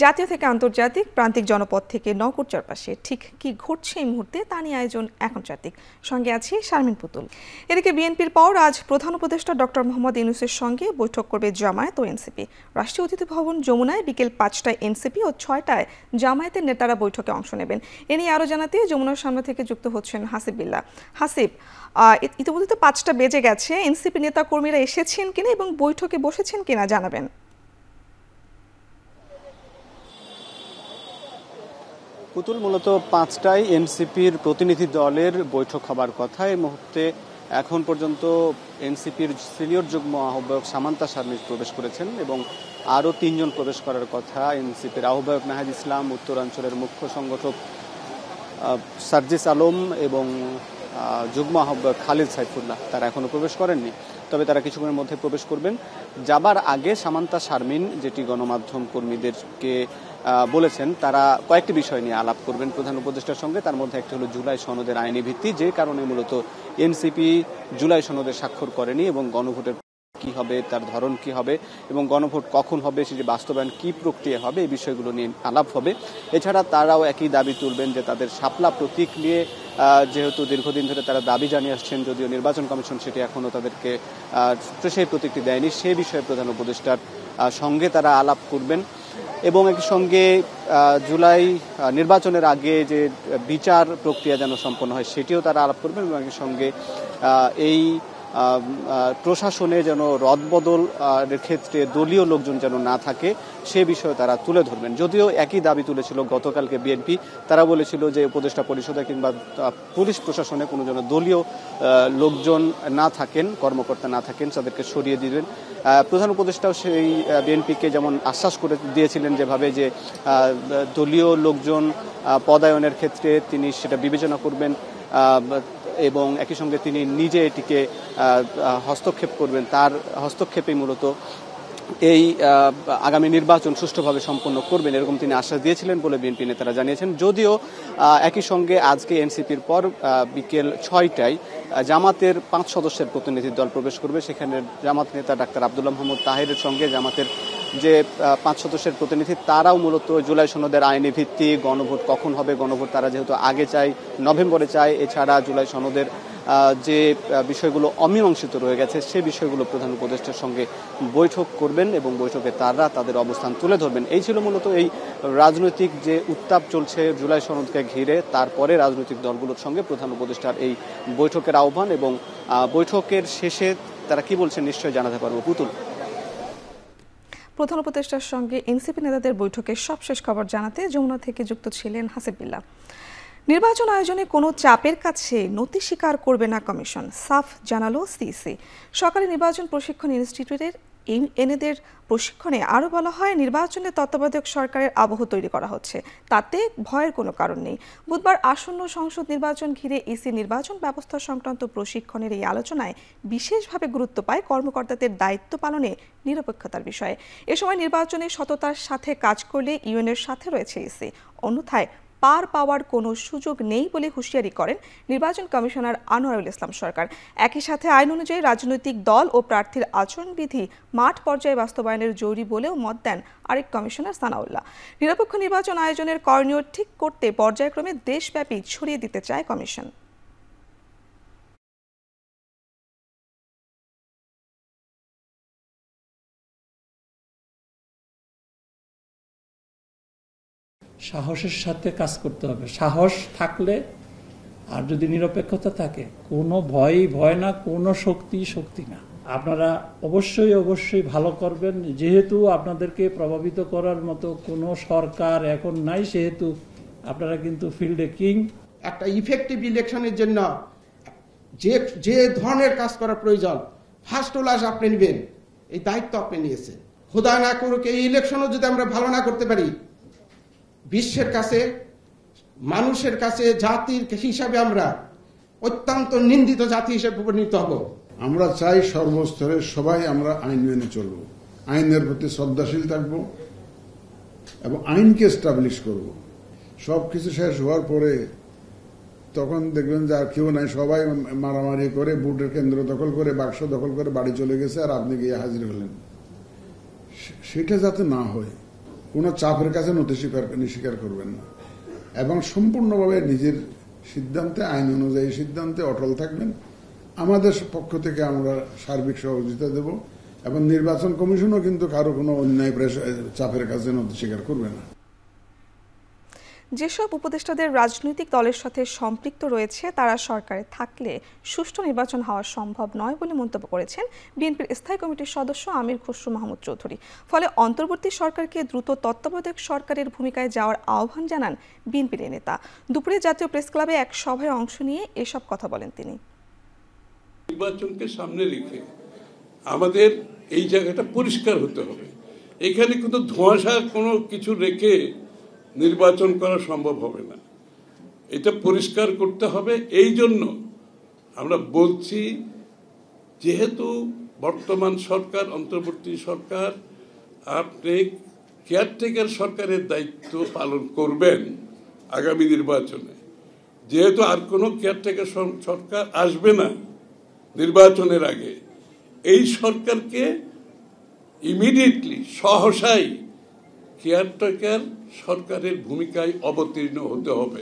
জাতীয় থেকে আন্তর্জাতিক, প্রান্তিক জনপদ থেকে নগর চারপাশে ঠিক কি ঘটছে এই মুহূর্তে তা নিয়ে আয়োজন এখনচাত্তিক। সঙ্গে আছি শারমিন পুতুল। এদিকে বিএনপির পর আজ প্রধান উপদেষ্টা ডক্টর মোহাম্মদ ইউনূসের সঙ্গে বৈঠক করবে জামায়াত ও এনসিপি। রাষ্ট্রীয় অতিথি ভবন যমুনায় বিকেল ৫টায় এনসিপি ও ৬টায় জামায়াতের নেতারা বৈঠকে অংশ নেবেন। এ নিয়ে আরও জানাতে যমুনার সামনে থেকে যুক্ত হচ্ছেন হাসিব বিল্লাহ। হাসিব, ইতিমধ্যে তো ৫টা বেজে গেছে, এনসিপি নেতা কর্মীরা এসেছেন কিনা এবং বৈঠকে বসেছেন কিনা জানাবেন। পুতুল, মূলত ৫টায় এনসিপির প্রতিনিধি দলের বৈঠক হবার কথা। এই মুহূর্তে এখন পর্যন্ত এনসিপির সিনিয়র যুগ্ম আহ্বায়ক সামান্তা শারমিন প্রবেশ করেছেন এবং আরও ৩ জন প্রবেশ করার কথা। এনসিপির আহ্বায়ক নাহিদ ইসলাম, উত্তরাঞ্চলের মুখ্য সংগঠক সার্জিস আলম এবং যুগ্ম আহ্বায়ক খালিদ সাইফুল্লাহ তারা এখনও প্রবেশ করেননি, তবে তারা কিছুক্ষণের মধ্যে প্রবেশ করবেন। যাবার আগে সামান্তা শারমিন যেটি গণমাধ্যম কর্মীদেরকে বলেছেন, তারা কয়েকটি বিষয় নিয়ে আলাপ করবেন প্রধান উপদেষ্টার সঙ্গে। তার মধ্যে একটি হলো জুলাই সনদের আইনি ভিত্তি, যে কারণে মূলত এনসিপি জুলাই সনদে স্বাক্ষর করেনি এবং গণভোটের কি হবে, তার ধরন কি হবে এবং গণভোট কখন হবে, সেটি বাস্তবায়ন কি প্রক্রিয়া হবে, এই বিষয়গুলো নিয়ে আলাপ হবে। এছাড়া তারাও একই দাবি তুলবেন যে তাদের শাপলা প্রতীক নিয়ে যেহেতু দীর্ঘদিন ধরে তারা দাবি জানিয়ে আসছেন, যদিও নির্বাচন কমিশন সেটি এখনও তাদেরকে সেই প্রতীকটি দেয়নি, সে বিষয়ে প্রধান উপদেষ্টার সঙ্গে তারা আলাপ করবেন। এবং একই সঙ্গে জুলাই নির্বাচনের আগে যে বিচার প্রক্রিয়া যেন সম্পন্ন হয় সেটিও তারা আলাপ করবেন এবং একই সঙ্গে এই প্রশাসনে যেন রদবদল ক্ষেত্রে দলীয় লোকজন যেন না থাকে সে বিষয়ে তারা তুলে ধরবেন। যদিও একই দাবি তুলেছিল গতকালকে বিএনপি, তারা বলেছিল যে উপদেষ্টা পরিষদে কিংবা পুলিশ প্রশাসনে কোনো যেন দলীয় লোকজন না থাকেন, কর্মকর্তা না থাকেন, তাদেরকে সরিয়ে দিবেন। প্রধান উপদেষ্টাও সেই বিএনপিকে যেমন আশ্বাস করে দিয়েছিলেন যেভাবে যে দলীয় লোকজন পদায়নের ক্ষেত্রে তিনি সেটা বিবেচনা করবেন এবং একই সঙ্গে তিনি নিজে এটিকে হস্তক্ষেপ করবেন। তার হস্তক্ষেপেই মূলত এই আগামী নির্বাচন সুষ্ঠুভাবে সম্পন্ন করবেন, এরকম তিনি আশ্বাস দিয়েছিলেন বলে বিএনপি নেতারা জানিয়েছেন। যদিও একই সঙ্গে আজকে এনসিপির পর বিকেল ৬টায় জামাতের ৫ সদস্যের প্রতিনিধি দল প্রবেশ করবে। সেখানে জামাত নেতা ডাক্তার আব্দুল্লাহ মোহাম্মদ তাহেরের সঙ্গে জামাতের যে ৫ সদস্যের প্রতিনিধি তারাও মূলত জুলাই সনদের আইনি ভিত্তি, গণভোট কখন হবে, গণভোট তারা যেহেতু আগে চায়, নভেম্বরে চায়, এছাড়া জুলাই সনদের যে বিষয়গুলো অমীমাংসিত রয়ে গেছে সে বিষয়গুলো প্রধান উপদেষ্টার সঙ্গে বৈঠক করবেন এবং বৈঠকে তারা তাদের অবস্থান তুলে ধরবেন। এই ছিল মূলত এই রাজনৈতিক যে উত্তাপ চলছে জুলাই সনদকে ঘিরে, তারপরে রাজনৈতিক দলগুলোর সঙ্গে প্রধান উপদেষ্টার এই বৈঠকের আহ্বান এবং বৈঠকের শেষে তারা কি বলছেন নিশ্চয়ই জানাতে পারবো। পুতুল, প্রধান উপদেষ্টার সঙ্গে এনসিপি নেতাদের বৈঠকের সবশেষ খবর জানাতে যমুনা থেকে যুক্ত ছিলেন হাসিব বিল্লাহ। নির্বাচন আয়োজনে কোনো চাপের কাছে নতি স্বীকার করবে না কমিশন, সাফ জানালো সিইসি। সরকারি নির্বাচন প্রশিক্ষণ ইনস্টিটিউটের এনএদের প্রশিক্ষণে আরও বলা হয়, নির্বাচনে তত্ত্বাবধায়ক সরকারের আবহ তৈরি করা হচ্ছে, তাতে ভয়ের কোনো কারণ নেই। বুধবার আসন্ন সংসদ নির্বাচন ঘিরে ইসি নির্বাচন ব্যবস্থা সংক্রান্ত প্রশিক্ষণের এই আলোচনায় বিশেষভাবে গুরুত্ব পায় কর্মকর্তাদের দায়িত্ব পালনে নিরপেক্ষতার বিষয়ে। এ সময় নির্বাচনে সততার সাথে কাজ করলে ইউএনের সাথে রয়েছে ইসি, অন্যথায় পার পাওয়ার কোনো সুযোগ নেই বলে হুঁশিয়ারি করেন নির্বাচন কমিশনার আনোয়ারুল ইসলাম সরকার। একই সাথে আইন অনুযায়ী রাজনৈতিক দল ও প্রার্থীর আচরণবিধি মাঠ পর্যায়ে বাস্তবায়নের জরুরি বলেও মত দেন আরেক কমিশনার সানাউল্লাহ। নিরপেক্ষ নির্বাচন আয়োজনের করণীয় ঠিক করতে পর্যায়ক্রমে দেশব্যাপী ছড়িয়ে দিতে চায় কমিশন। সাহসের সাথে কাজ করতে হবে। সাহস থাকলে আর যদি নিরপেক্ষতা থাকে, কোনো ভয় না, কোনো শক্তি না। আপনারা অবশ্যই ভালো করবেন। যেহেতু আপনাদেরকে প্রভাবিত করার মতো কোনো সরকার এখন নাই, সেহেতু আপনারা কিন্তু ফিল্ডে কিং। একটা ইফেক্টিভ ইলেকশনের জন্য যে ধরনের কাজ করা প্রয়োজন ফার্স্ট ক্লাস আপনি নেবেন, এই দায়িত্ব আপনি নিয়েছেন। খোদা না করুক এই ইলেকশনও যদি আমরা ভালো না করতে পারি, বিশ্বের কাছে, মানুষের কাছে জাতির হিসাবে আমরা অত্যন্ত নিন্দিত জাতি হিসেবে পরিণত হব। আমরা চাই সর্বস্তরে সবাই আমরা আইন মেনে চলব, আইনের প্রতি শ্রদ্ধাশীল থাকব এবং আইনকে এস্টাবলিশ করব। সবকিছু শেষ হওয়ার পরে তখন দেখবেন যে আর কেউ নাই, সবাই মারামারি করে ভোটের কেন্দ্র দখল করে, বাক্স দখল করে বাড়ি চলে গেছে আর আপনি গিয়ে হাজির হলেন। সেটা যাতে না হয়, কোনো চাপের কাছে নথি স্বীকার করবেন না এবং সম্পূর্ণভাবে নিজের সিদ্ধান্তে, আইন অনুযায়ী সিদ্ধান্তে অটল থাকবেন। আমাদের পক্ষ থেকে আমরা সার্বিক সহযোগিতা দেব এবং নির্বাচন কমিশনও কিন্তু কারো কোনো অন্যায় চাপের কাছে নথি স্বীকার করবে না। যেসব উপদেষ্টাদের রাজনৈতিক দলের সাথে সম্পৃক্ত রয়েছে তারা সরকারে থাকলে সুষ্ঠু নির্বাচন হওয়া সম্ভব নয় বলে মন্তব্য করেছেন বিএনপির স্থায়ী কমিটির সদস্য আমির খসরু মাহমুদ চৌধুরী। ফলে অন্তর্বর্তী সরকারকে দ্রুত তত্ত্বাবধায়ক সরকারের ভূমিকায় যাওয়ার আহ্বান জানান বিএনপির নেতা। দুপুরে জাতীয় প্রেস ক্লাবে এক সভায় অংশ নিয়ে এসব কথা বলেন তিনি। নির্বাচনকে সামনে রেখে আমাদের এই জায়গাটা পরিষ্কার হতে হবে। এখানে কিন্তু ধোঁয়াশা কোনো কিছু রেখে নির্বাচন করা সম্ভব হবে না, এটা পরিষ্কার করতে হবে। এই জন্য আমরা বলছি, যেহেতু বর্তমান সরকার, অন্তর্বর্তী সরকার, আপনি কেয়ারটেকার সরকারের দায়িত্ব পালন করবেন আগামী নির্বাচনে, যেহেতু আর কোনো কেয়ারটেকার সরকার আসবে না নির্বাচনের আগে, এই সরকারকে ইমিডিয়েটলি সহসাই কেয়ারটেকার সরকারের ভূমিকায় অবতীর্ণ হতে হবে।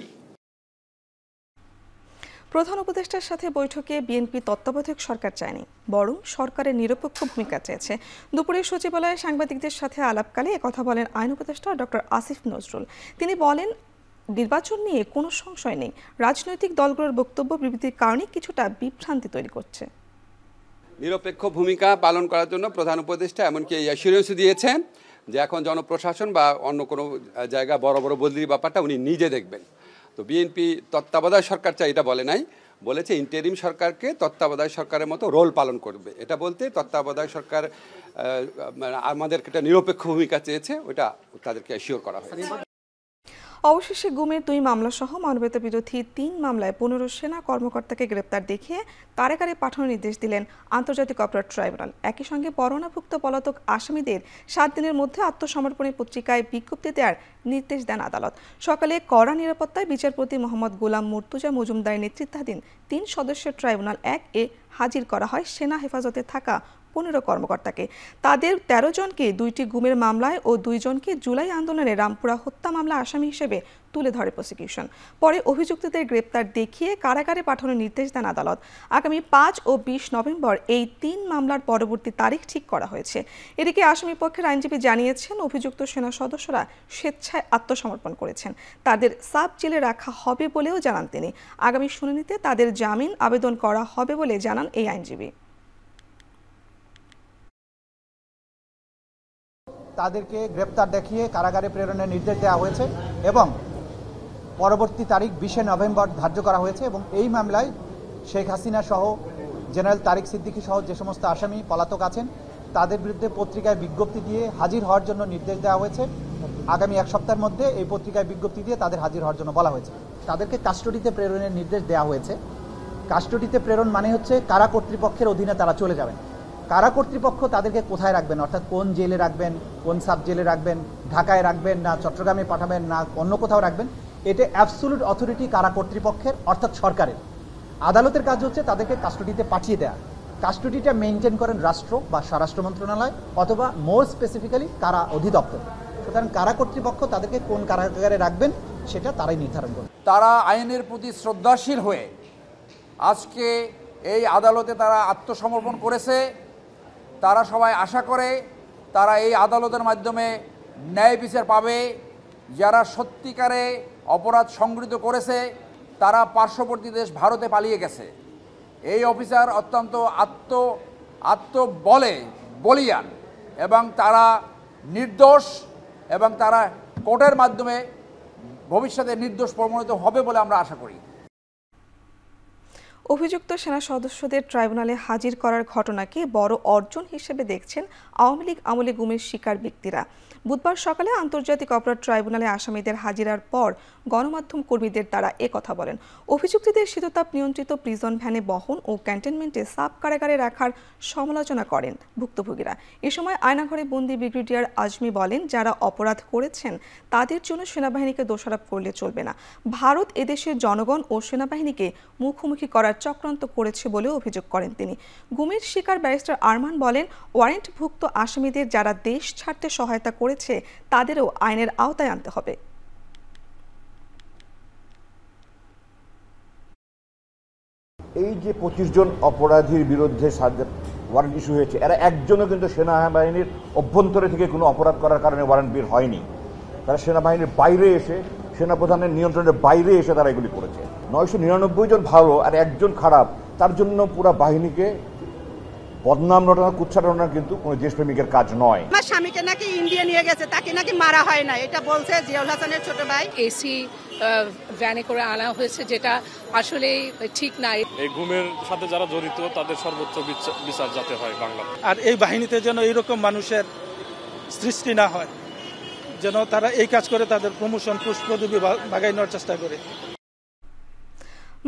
প্রধান উপদেষ্টার সাথে বৈঠকে বিএনপি তত্ত্বাবধায়ক সরকার চায়নি, বরং সরকারের নিরপেক্ষ ভূমিকা চেয়েছে। দুপুরে সচিবালয়ে সাংবাদিকদের সাথে আলাপকালে একথা বলেন আইন উপদেষ্টা ডক্টর আসিফ নজরুল। তিনি বলেন, নির্বাচন নিয়ে কোনো সংশয় নেই, রাজনৈতিক দলগুলোর বক্তব্য বিবৃতির কারণে কিছুটা বিভ্রান্তি তৈরি করছে। নিরপেক্ষ ভূমিকা পালন করার জন্য প্রধান উপদেষ্টা এমনকি এই অ্যাসুরেন্স দিয়েছেন যে এখন জনপ্রশাসন বা অন্য কোনো জায়গা বড় বড় বদলির ব্যাপারটা উনি নিজে দেখবেন। তো বিএনপি তত্ত্বাবধায়ক সরকার চাই এটা বলে নাই, বলেছে ইন্টারিম সরকারকে তত্ত্বাবধায়ক সরকারের মতো রোল পালন করবে। এটা বলতে তত্ত্বাবধায়ক সরকার আমাদেরকে একটা নিরপেক্ষ ভূমিকা চেয়েছে, ওটা তাদেরকে অ্যাসিওর করা হয়। অবশেষে গুমের 2 মামলা সহ মানবতা বিরোধী 3 মামলায় 15 সেনা কর্মকর্তাকে গ্রেপ্তার দেখিয়ে কারাগারে পাঠানোর নির্দেশ দিলেন আন্তর্জাতিক অপরাধ ট্রাইব্যুনাল। একই সঙ্গে পরোয়ানাভুক্ত পলাতক আসামিদের 7 দিনের মধ্যে আত্মসমর্পণের পত্রিকায় বিজ্ঞপ্তি দেওয়ার নির্দেশ দেন আদালত। সকালে কড়া নিরাপত্তায় বিচারপতি মোহাম্মদ গোলাম মুর্তুজা মজুমদারের নেতৃত্বাধীন 3 সদস্যের ট্রাইব্যুনাল 1-এ হাজির করা হয় সেনা হেফাজতে থাকা 15 কর্মকর্তাকে। তাদের 13 জনকে 2টি গুমের মামলায় ও 2 জনকে জুলাই আন্দোলনে রামপুরা হত্যা মামলা আসামি হিসেবে তুলে ধরে প্রসিকিউশন। পরে অভিযুক্তদের গ্রেপ্তার দেখিয়ে কারাগারে পাঠানোর নির্দেশ দেন আদালত। আগামী 5 ও 20 নভেম্বর এই 3 মামলার পরবর্তী তারিখ ঠিক করা হয়েছে। এদিকে আসামি পক্ষের আইনজীবী জানিয়েছেন, অভিযুক্ত সেনা সদস্যরা স্বেচ্ছায় আত্মসমর্পণ করেছেন, তাদের সাব জেলে রাখা হবে বলেও জানান তিনি। আগামী শুনানিতে তাদের জামিন আবেদন করা হবে বলে জানান এই আইনজীবী। তাদেরকে গ্রেপ্তার দেখিয়ে কারাগারে প্রেরণের নির্দেশ দেওয়া হয়েছে এবং পরবর্তী তারিখ 20 নভেম্বর ধার্য করা হয়েছে। এবং এই মামলায় শেখ হাসিনা সহ জেনারেল তারিক সিদ্দিকী সহ যে সমস্ত আসামি পলাতক আছেন তাদের বিরুদ্ধে পত্রিকায় বিজ্ঞপ্তি দিয়ে হাজির হওয়ার জন্য নির্দেশ দেওয়া হয়েছে। আগামী 1 সপ্তাহের মধ্যে এই পত্রিকায় বিজ্ঞপ্তি দিয়ে তাদের হাজির হওয়ার জন্য বলা হয়েছে। তাদেরকে কাস্টডিতে প্রেরণের নির্দেশ দেওয়া হয়েছে। কাস্টডিতে প্রেরণ মানে হচ্ছে কারা কর্তৃপক্ষের অধীনে তারা চলে যাবেন। কারা কর্তৃপক্ষ তাদেরকে কোথায় রাখবেন, অর্থাৎ কোন জেলে রাখবেন, কোন সাব জেলে রাখবেন, ঢাকায় রাখবেন না চট্টগ্রামে পাঠাবেন না অন্য কোথাও রাখবেন, এটা অ্যাবসোলুট অথরিটি কারা কর্তৃপক্ষের অর্থাৎ সরকারের। আদালতের কাজ হচ্ছে তাদেরকে কাস্টডিতে পাঠিয়ে দেওয়া। কাস্টডিটা মেনটেন করেন রাষ্ট্র বা স্বরাষ্ট্র মন্ত্রণালয় অথবা মোর স্পেসিফিক্যালি কারা অধিদপ্তর। সুতরাং কারা কর্তৃপক্ষ তাদেরকে কোন কারাগারে রাখবেন সেটা তারাই নির্ধারণ করবে। তারা আইনের প্রতি শ্রদ্ধাশীল হয়ে আজকে এই আদালতে তারা আত্মসমর্পণ করেছে। তারা সবাই আশা করে তারা এই আদালতের মাধ্যমে ন্যায় বিচার পাবে। যারা সত্যিকারে অপরাধ সংগঠিত করেছে তারা পার্শ্ববর্তী দেশ ভারতে পালিয়ে গেছে। এই অফিসার অত্যন্ত বলিয়ান এবং তারা নির্দোষ এবং তারা কোর্টের মাধ্যমে ভবিষ্যতে নির্দোষ প্রমাণিত হবে বলে আমরা আশা করি। অভিযুক্ত সেনা সদস্যদের ট্রাইব্যুনালে হাজির করার ঘটনাকে বড় অর্জন হিসেবে দেখছেন আওয়ামী লীগ আমলে গুমের শিকার ব্যক্তিরা। বুধবার সকালে আন্তর্জাতিক অপরাধ ট্রাইব্যুনালে আসামিদের হাজিরার পর গণমাধ্যম কর্মীদের তারা একথা বলেন। অভিযুক্তদের শীততাপ নিয়ন্ত্রিত প্রিজন ভ্যানে বহন ও ক্যান্টনমেন্টে সাব কারাগারে রাখার সমালোচনা করেন ভুক্তভোগীরা। এ সময় আয়নাঘরে বন্দি ব্রিগেডিয়ার আজমি বলেন, যারা অপরাধ করেছেন তাদের জন্য সেনাবাহিনীকে দোষারোপ করলে চলবে না। ভারত এদেশের জনগণ ও সেনাবাহিনীকে মুখোমুখি করার চক্রান্ত করেছে বলেও অভিযোগ করেন তিনি। গুমের শিকার ব্যারিস্টার আরমান বলেন, ওয়ারেন্টভুক্ত আসামিদের যারা দেশ ছাড়তে সহায়তা করে করেছে তাদেরও আইনের আওতায় আনতে হবে। এই যে 25 জন অপরাধীর বিরুদ্ধে ওয়ারেন্ট ইস্যু হয়েছে, এরা একজনও কিন্তু সেনাবাহিনীর অভ্যন্তরে থেকে কোনো অপরাধ করার কারণে ওয়ারেন্ট বের হয়নি। তারা সেনাবাহিনীর বাইরে এসে, সেনাপ্রধানের নিয়ন্ত্রণের বাইরে এসে তারা এগুলি করেছে। 999 জন ভালো আর একজন খারাপ, তার জন্য পুরো বাহিনীকে বদনাম রটানো, কুচ্ছাটানো কিন্তু কোনো দেশপ্রেমিকের কাজ নয়। আমার স্বামীকে নাকি ইন্ডিয়া নিয়ে গেছে, তাকে নাকি মারা হয় না, এটা বলছে জিয়াউল হাসানের ছোট ভাই। এসি ভ্যানে করে আনা হয়েছে, যেটা আসলে ঠিক নাই। এই গুমের সাথে যারা জড়িত তাদের সর্বোচ্চ বিচার যাতে হয় বাংলা। আর এই বাহিনীতে যেন এইরকম মানুষের সৃষ্টি না হয়, যেন তারা এই কাজ করে তাদের প্রমোশন পদবি বাগাই নেওয়ার চেষ্টা করে।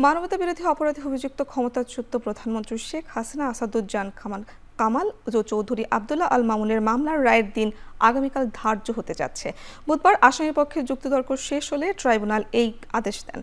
মানবতা বিরোধী অপরাধে অভিযুক্ত ক্ষমতাচ্যুত প্রধানমন্ত্রী শেখ হাসিনা আসাদুজ্জামান কামাল চৌধুরী আব্দুল্লাহ আল মামুনের মামলার রায়ের দিন আগামীকাল ধার্য হতে যাচ্ছে। বুধবার আসামি পক্ষের যুক্তিতর্ক শেষ হলে ট্রাইব্যুনাল এই আদেশ দেন।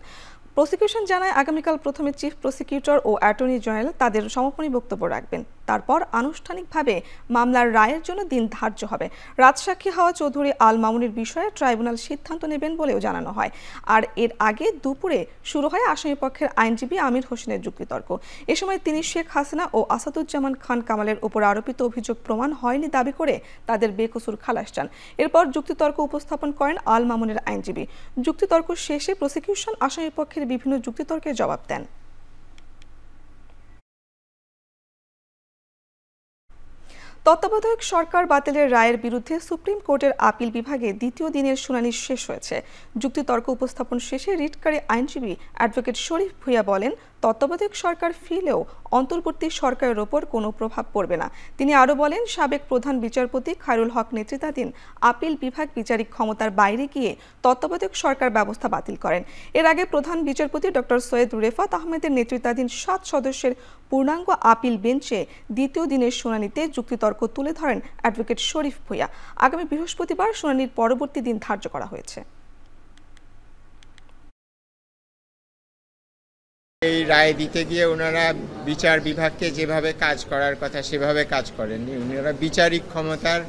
প্রসিকিউশন জানায় আগামীকাল প্রথমে চিফ প্রসিকিউটর ও অ্যাটর্নি জেনারেল তাদের সমাপনী বক্তব্য রাখবেন। তারপর আনুষ্ঠানিকভাবে মামলার রায়ের জন্য দিন ধার্য হবে। রাজসাক্ষী হওয়া চৌধুরী আল মামুনের বিষয়ে ট্রাইব্যুনাল সিদ্ধান্ত নেবেন বলেও জানানো হয়। আর এর আগে দুপুরে শুরু হয় আসামিপক্ষের আইনজীবী আমির হোসেনের যুক্তিতর্ক। এ সময় তিনি শেখ হাসিনা ও আসাদুজ্জামান খান কামালের উপর আরোপিত অভিযোগ প্রমাণ হয়নি দাবি করে তাদের বেকসুর খালাস চান। এরপর যুক্তিতর্ক উপস্থাপন করেন আল মামুনের আইনজীবী। যুক্তিতর্ক শেষে প্রসিকিউশন আসামিপক্ষের বিভিন্ন যুক্তিতর্কের জবাব দেন। তত্ত্বাবধায়ক সরকার বাতিলের রায়ের বিরুদ্ধে সুপ্রিম কোর্টের আপিল বিভাগে দ্বিতীয় দিনের শুনানি শেষ হয়েছে। যুক্তিতর্ক উপস্থাপন শেষে রিটকারী আইনজীবী অ্যাডভোকেট শরীফ ভূঁইয়া বলেন, তত্ত্বাবধায়ক সরকার ফিরলেও অন্তর্বর্তী সরকারের ওপর কোনো প্রভাব পড়বে না। তিনি আরও বলেন, সাবেক প্রধান বিচারপতি খায়রুল হক নেতৃত্বাধীন আপিল বিভাগ বিচারিক ক্ষমতার বাইরে গিয়ে তত্ত্বাবধায়ক সরকার ব্যবস্থা বাতিল করেন। এর আগে প্রধান বিচারপতি ডক্টর সৈয়দ রেফাত আহমেদের নেতৃত্বাধীন 7 সদস্যের পূর্ণাঙ্গ আপিল বেঞ্চে দ্বিতীয় দিনের শুনানিতে যুক্তিতর্ক তুলে ধরেন অ্যাডভোকেট শরীফ ভূঁইয়া। আগামী বৃহস্পতিবার শুনানির পরবর্তী দিন ধার্য করা হয়েছে। এই রায় দিতে গিয়ে ওনারা বিচার বিভাগকে যেভাবে কাজ করার কথা সেভাবে কাজ করেননি। ওনারা বিচারিক ক্ষমতার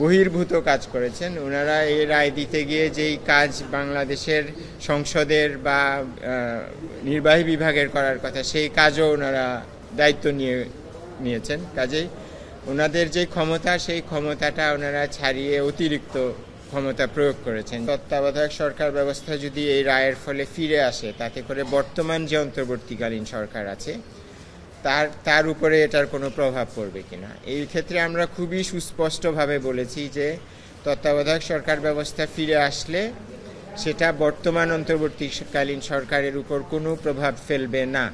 বহির্ভূত কাজ করেছেন। ওনারা এই রায় দিতে গিয়ে যেই কাজ বাংলাদেশের সংসদের বা নির্বাহী বিভাগের করার কথা সেই কাজও ওনারা দায়িত্ব নিয়েছেন। কাজেই ওনাদের যে ক্ষমতা সেই ক্ষমতাটা ওনারা ছাড়িয়ে অতিরিক্ত ক্ষমতা প্রয়োগ করেছেন। তত্ত্বাবধায়ক সরকার ব্যবস্থা যদি এই রায়ের ফলে ফিরে আসে, তাতে করে বর্তমান যে অন্তর্বর্তীকালীন সরকার আছে তার উপরে এটার কোনো প্রভাব পড়বে কিনা। এই ক্ষেত্রে আমরা খুবই সুস্পষ্টভাবে বলেছি যে তত্ত্বাবধায়ক সরকার ব্যবস্থা ফিরে আসলে সেটা বর্তমান অন্তর্বর্তীকালীন সরকারের উপর কোনো প্রভাব ফেলবে না।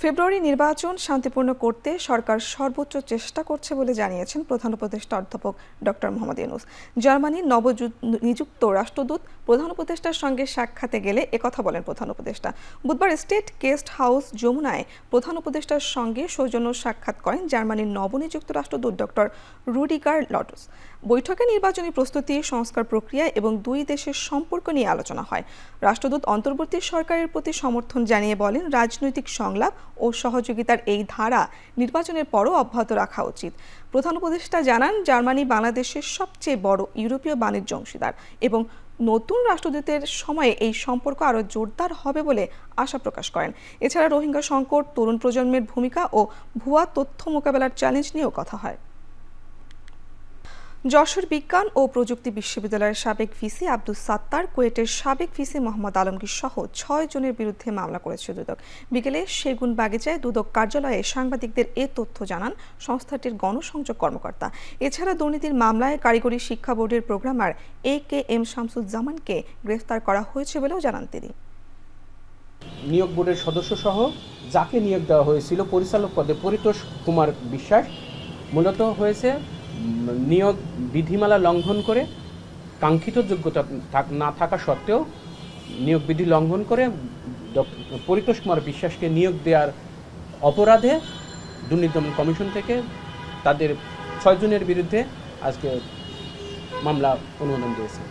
ফেব্রুয়ারি নির্বাচন শান্তিপূর্ণ করতে সরকার সর্বোচ্চ চেষ্টা করছে বলে জানিয়েছেন প্রধান উপদেষ্টা অধ্যাপক ডক্টর মোহাম্মদ ইউনূস। জার্মানির নবনিযুক্ত রাষ্ট্রদূত প্রধান উপদেষ্টার সঙ্গে সাক্ষাতে গেলে একথা বলেন প্রধান উপদেষ্টা। বুধবার স্টেট গেস্ট হাউস যমুনায় প্রধান উপদেষ্টার সঙ্গে সৌজন্য সাক্ষাৎ করেন জার্মানির নবনিযুক্ত রাষ্ট্রদূত ডক্টর রুডিগার লটস। বৈঠকে নির্বাচনী প্রস্তুতি, সংস্কার প্রক্রিয়া এবং দুই দেশের সম্পর্ক নিয়ে আলোচনা হয়। রাষ্ট্রদূত অন্তর্বর্তী সরকারের প্রতি সমর্থন জানিয়ে বলেন, রাজনৈতিক সংলাপ ও সহযোগিতার এই ধারা নির্বাচনের পরও অব্যাহত রাখা উচিত। প্রধান উপদেষ্টা জানান, জার্মানি বাংলাদেশের সবচেয়ে বড় ইউরোপীয় বাণিজ্য অংশীদার এবং নতুন রাষ্ট্রদূতের সময়ে এই সম্পর্ক আরও জোরদার হবে বলে আশা প্রকাশ করেন। এছাড়া রোহিঙ্গা সংকট, তরুণ প্রজন্মের ভূমিকা ও ভুয়া তথ্য মোকাবেলার চ্যালেঞ্জ নিয়েও কথা হয়। যশোর বিজ্ঞান ও প্রযুক্তি বিশ্ববিদ্যালয়ের সাবেক ভিসি আব্দুস সাত্তার, কুয়েটের সাবেক ভিসি মোহাম্মদ আলমগীর সহ 6 জনের বিরুদ্ধে মামলা করেছে দুদক। বিকেলে সেগুন বাগিচায় দুদক কার্যালয়ে সাংবাদিকদের এ তথ্য জানান সংস্থাটির গণসংযোগ কর্মকর্তা। এছাড়া দুর্নীতির মামলায় কারিগরি শিক্ষা বোর্ডের প্রোগ্রামার AKM শামসুজ্জামানকে গ্রেফতার করা হয়েছে বলেও জানান তিনি। নিয়োগ বোর্ডের সদস্য সহ যাকে নিয়োগ দেওয়া হয়েছিল পরিচালক পদে পরিতোষ কুমার বিশ্বাস মূলত হয়েছে নিয়োগ বিধিমালা লঙ্ঘন করে, কাঙ্ক্ষিত যোগ্যতা না থাকা সত্ত্বেও নিয়োগ বিধি লঙ্ঘন করে পরিতোষ কুমার বিশ্বাসকে নিয়োগ দেওয়ার অপরাধে দুর্নীতি দমন কমিশন থেকে তাদের 6 জনের বিরুদ্ধে আজকে মামলা অনুমোদন দিয়েছে।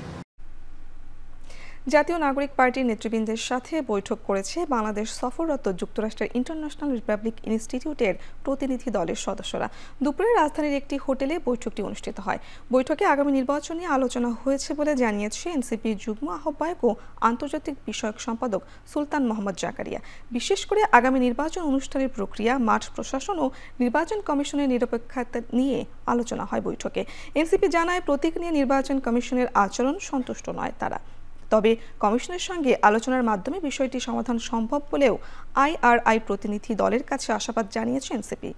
জাতীয় নাগরিক পার্টির নেতৃবৃন্দের সাথে বৈঠক করেছে বাংলাদেশ সফররত যুক্তরাষ্ট্রের ইন্টারন্যাশনাল রিপাবলিক ইনস্টিটিউটের প্রতিনিধি দলের সদস্যরা। দুপুরে রাজধানীর একটি হোটেলে বৈঠকটি অনুষ্ঠিত হয়। বৈঠকে আগামী নির্বাচন নিয়ে আলোচনা হয়েছে বলে জানিয়েছে এনসিপির যুগ্ম আহ্বায়ক ও আন্তর্জাতিক বিষয়ক সম্পাদক সুলতান মোহাম্মদ জাকারিয়া। বিশেষ করে আগামী নির্বাচন অনুষ্ঠানের প্রক্রিয়া, মাঠ প্রশাসন ও নির্বাচন কমিশনের নিরপেক্ষতা নিয়ে আলোচনা হয় বৈঠকে। এনসিপি জানায়, প্রতীক নিয়ে নির্বাচন কমিশনের আচরণ সন্তুষ্ট নয় তারা। তবে কমিশনের সঙ্গে আলোচনার মাধ্যমে বিষয়টি সমাধান সম্ভব বলেও আইআরআই প্রতিনিধি দলের কাছে আশাবাদ জানিয়েছে এনসিপি।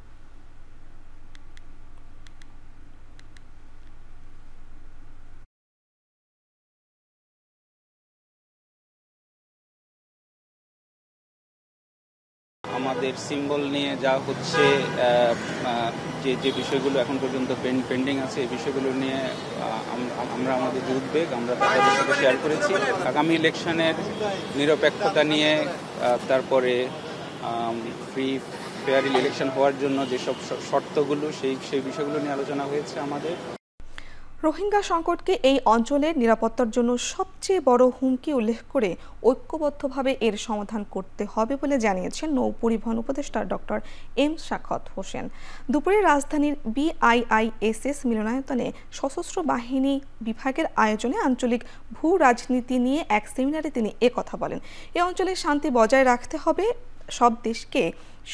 আমাদের সিম্বল নিয়ে যা হচ্ছে, যে বিষয়গুলো এখন পর্যন্ত পেন্ডিং আছে, এই বিষয়গুলো নিয়ে আমরা আমাদের যে উদ্বেগ আমরা তাদের সাথে শেয়ার করেছি। আগামী ইলেকশনের নিরপেক্ষতা নিয়ে, তারপরে ফ্রি ফেয়ার ইলেকশন হওয়ার জন্য যেসব শর্তগুলো, সেই বিষয়গুলো নিয়ে আলোচনা হয়েছে আমাদের। রোহিঙ্গা সংকটকে এই অঞ্চলের নিরাপত্তার জন্য সবচেয়ে বড় হুমকি উল্লেখ করে ঐক্যবদ্ধভাবে এর সমাধান করতে হবে বলে জানিয়েছেন নৌ পরিবহন উপদেষ্টা ডক্টর এম শাখাওয়াত হোসেন। দুপুরে রাজধানীর BIISS মিলনায়তনে সশস্ত্র বাহিনী বিভাগের আয়োজনে আঞ্চলিক ভূ রাজনীতি নিয়ে এক সেমিনারে তিনি একথা বলেন। এ অঞ্চলে শান্তি বজায় রাখতে হবে, সব দেশকে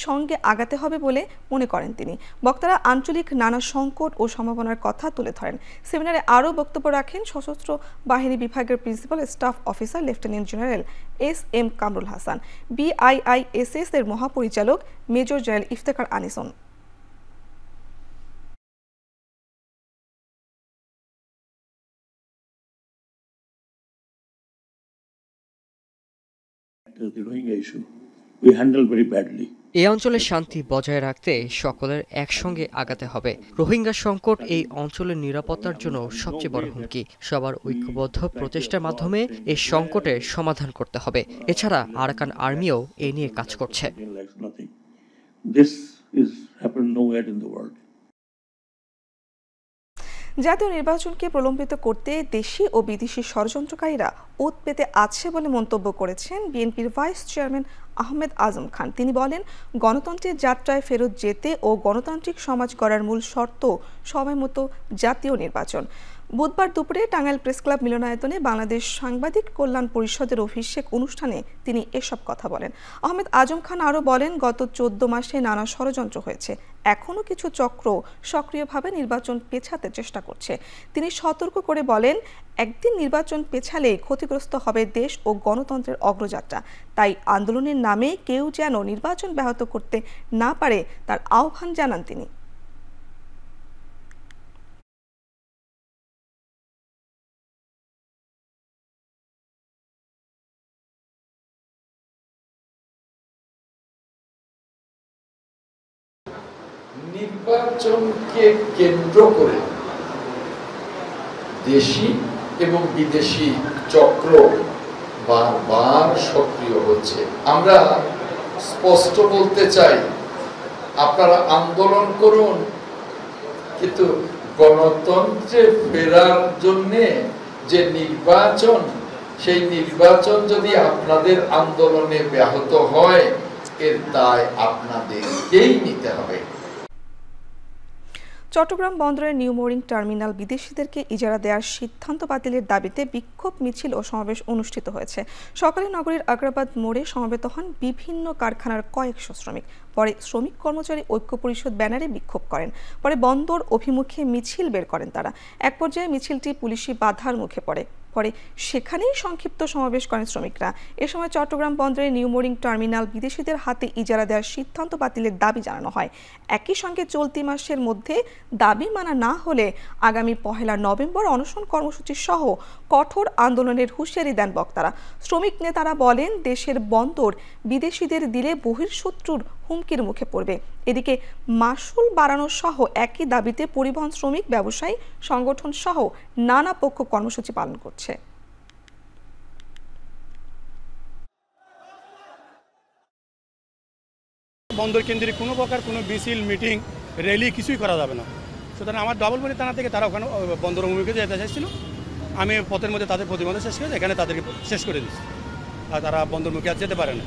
সঙ্গে আগাতে হবে বলে মনে করেন তিনি। বক্তারা আঞ্চলিক নানা সংকট ও সম্ভাবনার কথা তুলে ধরেন। সেমিনারে আরও বক্তব্য রাখেন সশস্ত্র বাহিনী বিভাগের principal staff officer lieutenant general SM Kamrul Hasan, BIISS এর মহাপরিচালক মেজর জেনারেল ইফতেখার আনিসন। এই অঞ্চলের শান্তি বজায় রাখতে সকলের একসঙ্গে আগাতে হবে। রোহিঙ্গা সংকট এই অঞ্চলের নিরাপত্তার জন্য সবচেয়ে বড় হুমকি। সবার ঐক্যবদ্ধ প্রচেষ্টার মাধ্যমে এই সংকটের সমাধান করতে হবে। এছাড়া আরাকান আর্মিও এ নিয়ে কাজ করছে। জাতীয় নির্বাচনকে প্রলম্বিত করতে দেশি ও বিদেশি ষড়যন্ত্রকারীরা ওত পেতে আছে বলে মন্তব্য করেছেন বিএনপির ভাইস চেয়ারম্যান আহমেদ আজম খান। তিনি বলেন, গণতন্ত্রের যাত্রায় ফেরত যেতে ও গণতান্ত্রিক সমাজ গড়ার মূল শর্ত সময়মতো জাতীয় নির্বাচন। বুধবার দুপুরে টাঙ্গাইল প্রেস ক্লাব মিলনায়তনে বাংলাদেশ সাংবাদিক কল্যাণ পরিষদের অভিষেক অনুষ্ঠানে তিনি এসব কথা বলেন। আহমেদ আজম খান আরও বলেন, গত 14 মাসে নানা ষড়যন্ত্র হয়েছে, এখনও কিছু চক্র সক্রিয়ভাবে নির্বাচন পেছাতে চেষ্টা করছে। তিনি সতর্ক করে বলেন, একদিন নির্বাচন পেছালে ক্ষতিগ্রস্ত হবে দেশ ও গণতন্ত্রের অগ্রযাত্রা। তাই আন্দোলনের নামে কেউ যেন নির্বাচন ব্যাহত করতে না পারে তার আহ্বান জানান তিনি। নির্বাচনকে কেন্দ্র করে দেশি এবং বিদেশি চক্র বারবার সক্রিয় হচ্ছে। আমরা স্পষ্ট বলতে চাই, আপনারা আন্দোলন করুন, কিন্তু গণতন্ত্রে ফেরার জন্য যে নির্বাচন, সেই নির্বাচন যদি আপনাদের আন্দোলনে ব্যাহত হয়, এর দায় আপনাদেরকেই নিতে হবে। চট্টগ্রাম বন্দরের নিউ মোরিং টার্মিনাল বিদেশিদেরকে ইজারা দেওয়ার সিদ্ধান্ত বাতিলের দাবিতে বিক্ষোভ মিছিল ও সমাবেশ অনুষ্ঠিত হয়েছে। সকালে নগরীর আগ্রাবাদ মোড়ে সমবেত হন বিভিন্ন কারখানার কয়েকশো শ্রমিক। পরে শ্রমিক কর্মচারী ঐক্য পরিষদ ব্যানারে বিক্ষোভ করেন। পরে বন্দর অভিমুখে মিছিল বের করেন তারা। এক পর্যায়ে মিছিলটি পুলিশি বাধার মুখে পড়ে। পরে সেখানেই সংক্ষিপ্ত সমাবেশ করেন শ্রমিকরা। এ সময় চট্টগ্রাম বন্দরের নিউ মোরিং টার্মিনাল বিদেশিদের হাতে ইজারা দেওয়ার সিদ্ধান্ত বাতিলের দাবি জানানো হয়। একই সঙ্গে চলতি মাসের মধ্যে দাবি মানা না হলে আগামী 1 নভেম্বর অনশন কর্মসূচি সহ কঠোর আন্দোলনের হুঁশিয়ারি দেন বক্তারা। শ্রমিক নেতারা বলেন, দেশের বন্দর বিদেশিদের দিলে বহিঃশত্রুর হুমকির মুখে পড়বে। এদিকে মাসুল বাড়ানো সহ একই দাবিতে পরিবহন শ্রমিক, ব্যবসায়ী সংগঠন সহ নানা পক্ষ কর্মসূচি পালন করছে। বন্দর কেন্দ্রিক কোনো প্রকার কোনো মিছিল, মিটিং, র্যালি কিছুই করা যাবে না। সুতরাং আমার ডবলবনি থানা থেকে তারা ওখানে বন্দর অভিমুখে যেতে চাইছিল, আমি পথের মধ্যে তাদের প্রতিবন্ধক শেষ করে এখানে তাদেরকে শেষ করে দিচ্ছি, আর তারা বন্দরমুখী আর যেতে পারে না।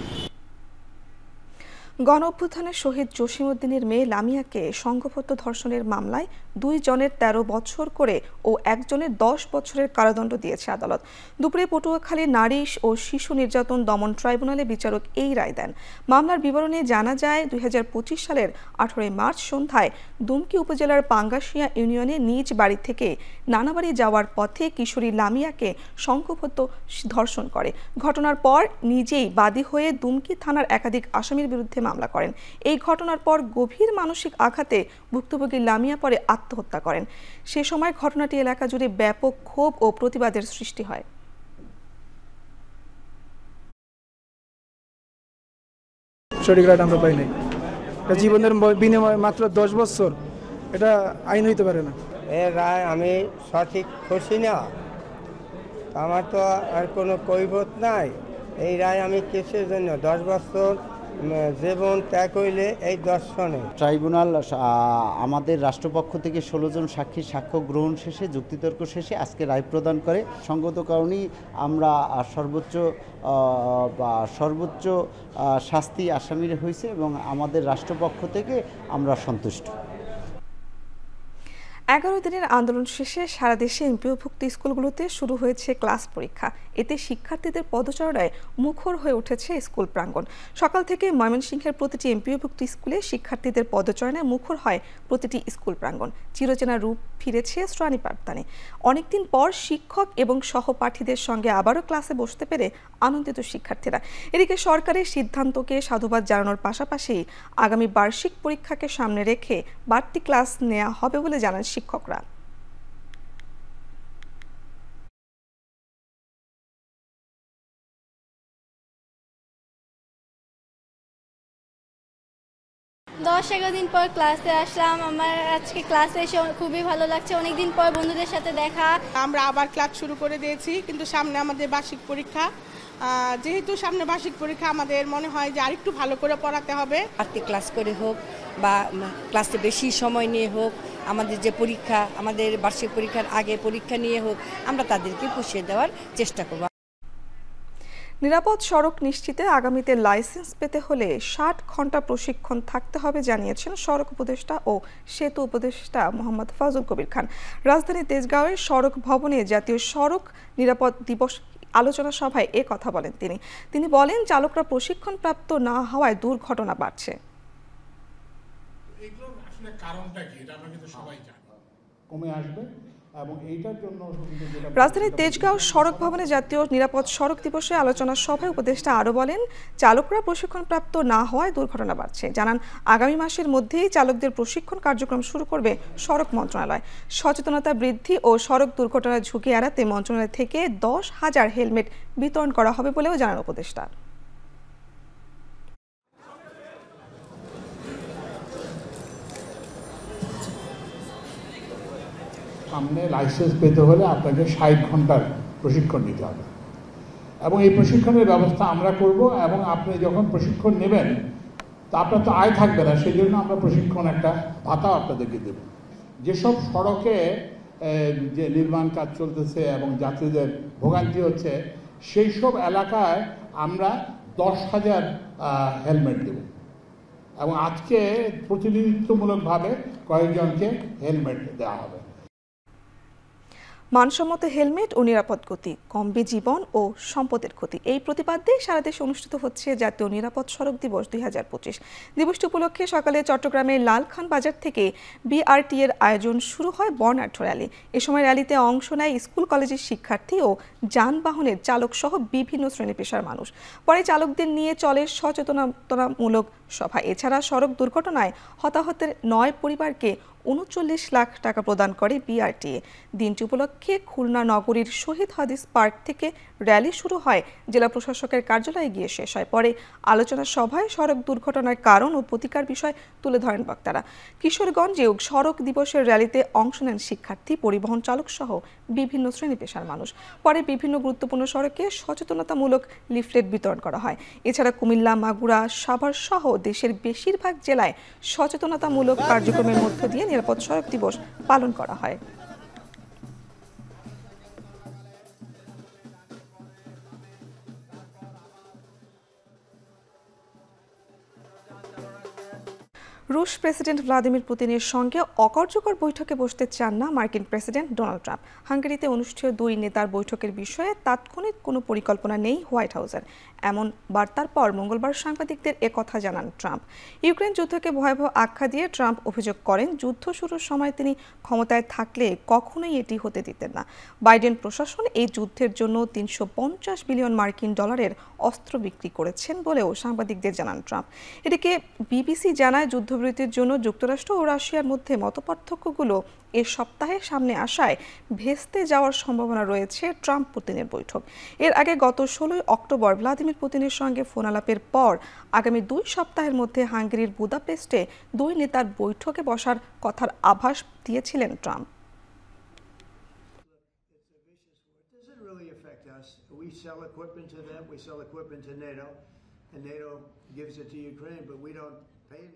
গণ অভ্যুত্থানের শহীদ জসিমউদ্দিনের মেয়ে লামিয়াকে সংঘবদ্ধ ধর্ষণের মামলায় 2 জনের 13 বছর করে ও 1 জনের 10 বছরের কারাদণ্ড দিয়েছে আদালত। দুপুরে পটুয়াখালী নারী ও শিশু নির্যাতন দমন ট্রাইব্যুনালে বিচারক এই রায় দেন। মামলার বিবরণে জানা যায় 2025 সালের 18 মার্চ সন্ধ্যায় দুমকি উপজেলার পাঙ্গাশিয়া ইউনিয়নে নিজ বাড়ি থেকে নানাবাড়ি যাওয়ার পথে কিশোরী লামিয়াকে সংঘবদ্ধ ধর্ষণ করে। ঘটনার পর নিজেই বাদী হয়ে দুমকি থানার একাধিক আসামির বিরুদ্ধে মামলা করেন। এই ঘটনার পর গভীর মানসিক আঘাতে ভুক্তভোগী লামিয়া পরে আত্মহত্যা করেন। সে সময় ঘটনাটি এলাকা জুড়ে ব্যাপক ক্ষোভ ও প্রতিবাদের সৃষ্টি হয়। সঠিক রায় আমরা পাই নাই। এটা জীবনের বিনিময়ে মাত্র 10 বছর, এটা আইন হইতে পারে না। এর রায় আমি সঠিক খুশি না, আমার তো আর কোনো কৈফিয়ত নাই। এই রায় আমি কিসের জন্য 10 বছর জীবন ত্যাগ হইলে এই দর্শনে। ট্রাইব্যুনাল আমাদের রাষ্ট্রপক্ষ থেকে 16 জন সাক্ষীর সাক্ষ্য গ্রহণ শেষে যুক্তিতর্ক শেষে আজকে রায় প্রদান করে। সঙ্গত কারণেই আমরা সর্বোচ্চ শাস্তি আসামির হয়েছে এবং আমাদের রাষ্ট্রপক্ষ থেকে আমরা সন্তুষ্ট। 11 দিনের আন্দোলন শেষে সারা দেশে এমপিওভুক্ত স্কুলগুলোতে শুরু হয়েছে ক্লাস পরীক্ষা। এতে শিক্ষার্থীদের পদচারণায় মুখর হয়ে উঠেছে স্কুল প্রাঙ্গণ। সকাল থেকে ময়মনসিংহের প্রতিটি এমপিওভুক্ত স্কুলে শিক্ষার্থীদের পদচারণায় মুখর হয় প্রতিটি স্কুল প্রাঙ্গণ। চিরচেনা রূপ ফিরেছে শ্রেণী পাঠদানে। অনেকদিন পর শিক্ষক এবং সহপাঠীদের সঙ্গে আবারও ক্লাসে বসতে পেরে আনন্দিত শিক্ষার্থীরা। এদিকে সরকারের সিদ্ধান্তকে সাধুবাদ জানানোর পাশাপাশি আগামী বার্ষিক পরীক্ষাকে সামনে রেখে বাড়তি ক্লাস নেওয়া হবে বলে জানান শিক্ষকরা। দশ 11 দিন পর ক্লাসে আসলাম। আমার আজকে ক্লাসে এসে খুবই ভালো লাগছে। অনেকদিন পর বন্ধুদের সাথে দেখা। আমরা আবার ক্লাস শুরু করে দিয়েছি, কিন্তু সামনে আমাদের বার্ষিক পরীক্ষা। যেহেতু সামনে বার্ষিক পরীক্ষা, আমাদের মনে হয় যে আরেকটু ভালো করে পড়াতে হবে। বাড়তি ক্লাস করে হোক বা ক্লাসে বেশি সময় নিয়ে হোক, আমাদের যে পরীক্ষা, আমাদের বার্ষিক পরীক্ষার আগে পরীক্ষা নিয়ে হোক, আমরা তাদেরকে পুষিয়ে দেওয়ার চেষ্টা করব। নিরাপদ সড়ক নিশ্চিতে আগামীতে লাইসেন্স পেতে হলে 60 ঘন্টা প্রশিক্ষণ থাকতে হবে জানিয়েছেন সড়ক উপদেষ্টা ও সেতু উপদেষ্টা মোহাম্মদ ফাজুল কবির খান। রাজধানী তেজগাঁওয়ের সড়ক ভবনে জাতীয় সড়ক নিরাপদ দিবস আলোচনা সভায় এ কথা বলেন তিনি বলেন, চালকরা প্রশিক্ষণপ্রাপ্ত না হওয়ায় দুর্ঘটনা বাড়ছে। এগুলোর আসলে কারণটা কি, এটা আমরা কিন্তু সবাই জানি, কমে আসবে। এবং এইটার জন্য রাজধানীর তেজগাঁও সড়ক ভবনে জাতীয় নিরাপদ সড়ক দিবসে আলোচনা সভায় উপদেষ্টা আরও বলেন, চালকরা প্রশিক্ষণপ্রাপ্ত না হওয়ায় দুর্ঘটনা বাড়ছে। জানান, আগামী মাসের মধ্যেই চালকদের প্রশিক্ষণ কার্যক্রম শুরু করবে সড়ক মন্ত্রণালয়। সচেতনতা বৃদ্ধি ও সড়ক দুর্ঘটনার ঝুঁকি এড়াতে মন্ত্রণালয় থেকে 10,000 হেলমেট বিতরণ করা হবে বলেও জানান উপদেষ্টা। সামনে লাইসেন্স পেতে হলে আপনাকে 60 ঘন্টার প্রশিক্ষণ নিতে হবে এবং এই প্রশিক্ষণের ব্যবস্থা আমরা করব। এবং আপনি যখন প্রশিক্ষণ নেবেন তা আপনার তো আয় থাকবে না, সেই জন্য আমরা প্রশিক্ষণ একটা ভাতা আপনাদেরকে দেব। যেসব সড়কে যে নির্মাণ কাজ চলতেছে এবং যাত্রীদের ভোগান্তি হচ্ছে, সেই সব এলাকায় আমরা 10,000 হেলমেট দেব এবং আজকে প্রতিনিধিত্বমূলকভাবে কয়েকজনকে হেলমেট দেওয়া হবে। মানসম্মত হেলমেট ও নিরাপদ গতি কমবে জীবন ও সম্পদের ক্ষতি, এই প্রতিপাদ্যে সারা দেশে অনুষ্ঠিত হচ্ছে জাতীয় নিরাপদ সড়ক দিবস 2025। দিবসটি উপলক্ষে সকালে চট্টগ্রামের লালখান বাজার থেকে বিআরটি এর আয়োজন শুরু হয় বর্ণাঢ্য র্যালি। এ সময় র্যালিতে অংশ নেয় স্কুল কলেজের শিক্ষার্থী ও যানবাহনের চালক সহ বিভিন্ন শ্রেণী পেশার মানুষ। পরে চালকদের নিয়ে চলে সচেতনতামূলক সভা। এছাড়া সড়ক দুর্ঘটনায় হতাহতের 9 পরিবারকে 39 লাখ টাকা প্রদান করে বিআরটিএ। দিনটি উপলক্ষে খুলনা নগরীর শহীদ হাদিস পার্ক থেকে র্যালি শুরু হয়, জেলা প্রশাসকের কার্যালয়ে গিয়ে শেষ হয়। পরে আলোচনা সভায় সড়ক দুর্ঘটনার কারণ ও প্রতিকার বিষয় তুলে ধরেন বক্তারা। কিশোরগঞ্জেও সড়ক দিবসের র্যালিতে অংশ নেন শিক্ষার্থী, পরিবহন চালক সহ বিভিন্ন শ্রেণী পেশার মানুষ। পরে বিভিন্ন গুরুত্বপূর্ণ সড়কে সচেতনতামূলক লিফলেট বিতরণ করা হয়। এছাড়া কুমিল্লা, মাগুরা, সাভার সহ দেশের বেশিরভাগ জেলায় সচেতনতামূলক কার্যক্রমের মধ্য দিয়ে নিরাপদ সড়ক দিবস পালন করা হয়। রুশ প্রেসিডেন্ট ভ্লাদিমির পুতিনের সঙ্গে অকার্যকর বৈঠকে বসতে চান না মার্কিন প্রেসিডেন্ট ডোনাল্ড ট্রাম্প। হাঙ্গেরিতে অনুষ্ঠিত দুই নেতার বৈঠকের বিষয়ে তাৎক্ষণিক কোনো পরিকল্পনা নেই হোয়াইট হাউসের। এমন বার্তার পর মঙ্গলবার সাংবাদিকদের একথা জানান ট্রাম্প। ইউক্রেন যুদ্ধকে ভয়াবহ আখ্যা দিয়ে ট্রাম্প অভিযোগ করেন, যুদ্ধ শুরুর সময় তিনি ক্ষমতায় থাকলে কখনোই এটি হতে দিতেন না। বাইডেন প্রশাসন এই যুদ্ধের জন্য ৩৫০ বিলিয়ন মার্কিন ডলারের অস্ত্র বিক্রি করেছেন বলেও সাংবাদিকদের জানান ট্রাম্প। এদিকে বিবিসি জানায়, যুদ্ধবিরতির জন্য যুক্তরাষ্ট্র ও রাশিয়ার মধ্যে মতপার্থক্যগুলো এ সপ্তাহে সামনে আসায় ভেস্তে যাওয়ার সম্ভাবনা রয়েছে ট্রাম্প পুতিনের বৈঠক। এর আগে গত ১৬ অক্টোবর ভ্লাদিমির পুতিনের সঙ্গে ফোন আলাপের পর আগামী ২ সপ্তাহের মধ্যে হাঙ্গেরির বুদাপেস্টে দুই নেতার বৈঠকে বসার কথার আভাস দিয়েছিলেন Trump. We sell equipment to them, we sell equipment to NATO, and NATO gives it to Ukraine, but we don't pay it.